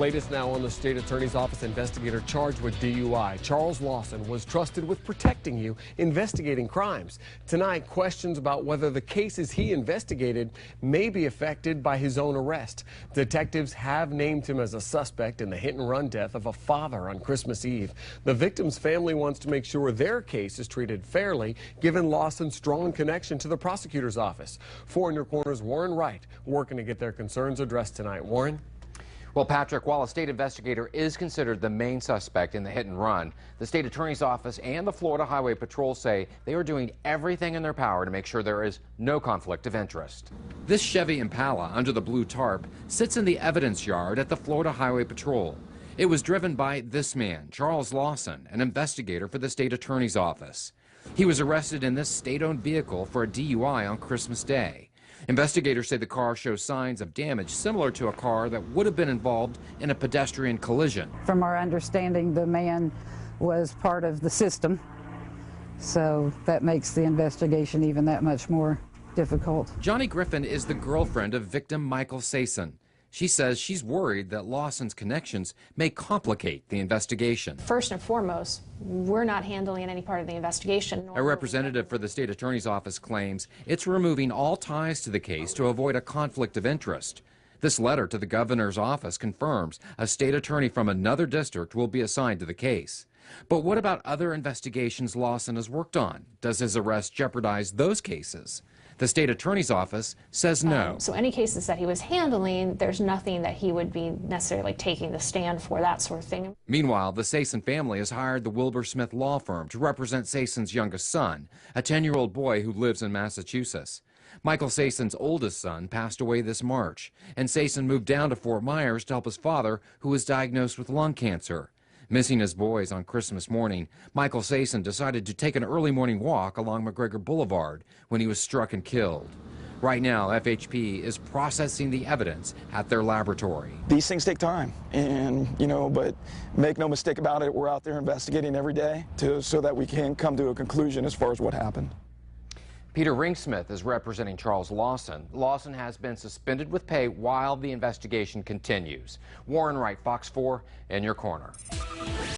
Latest now on the state attorney's office investigator charged with DUI. Charles Lawson was trusted with protecting you, investigating crimes. Tonight, questions about whether the cases he investigated may be affected by his own arrest. Detectives have named him as a suspect in the hit-and-run death of a father on Christmas Eve. The victim's family wants to make sure their case is treated fairly, given Lawson's strong connection to the prosecutor's office. 4 in Your Corner's Warren Wright working to get their concerns addressed tonight. Warren? Well, Patrick, while a state investigator is considered the main suspect in the hit and run, the state attorney's office and the Florida Highway Patrol say they are doing everything in their power to make sure there is no conflict of interest. This Chevy Impala under the blue tarp sits in the evidence yard at the Florida Highway Patrol. It was driven by this man, Charles Lawson, an investigator for the state attorney's office. He was arrested in this state-owned vehicle for a DUI on Christmas Day. Investigators say the car shows signs of damage similar to a car that would have been involved in a pedestrian collision. From our understanding, the man was part of the system, so that makes the investigation even that much more difficult. Johnny Griffin is the girlfriend of victim Michael Sason. She says she's worried that Lawson's connections may complicate the investigation. First and foremost, we're not handling any part of the investigation. A representative for the state attorney's office claims it's removing all ties to the case to avoid a conflict of interest. This letter to the governor's office confirms a state attorney from another district will be assigned to the case. But what about other investigations Lawson has worked on? Does his arrest jeopardize those cases? The state attorney's office says no. So any cases that he was handling, there's nothing that he would be necessarily taking the stand for, that sort of thing. Meanwhile, the Sason family has hired the Wilbur Smith law firm to represent Sason's youngest son, a 10-year-old boy who lives in Massachusetts. Michael Sason's oldest son passed away this March, and Sason moved down to Fort Myers to help his father, who was diagnosed with lung cancer. Missing his boys on Christmas morning, Michael Sason decided to take an early morning walk along McGregor Boulevard when he was struck and killed. Right now, FHP is processing the evidence at their laboratory. These things take time, and but make no mistake about it, we're out there investigating every day so that we can come to a conclusion as far as what happened. Peter Ringsmith is representing Charles Lawson. Lawson has been suspended with pay while the investigation continues. Warren Wright, Fox 4, in your corner.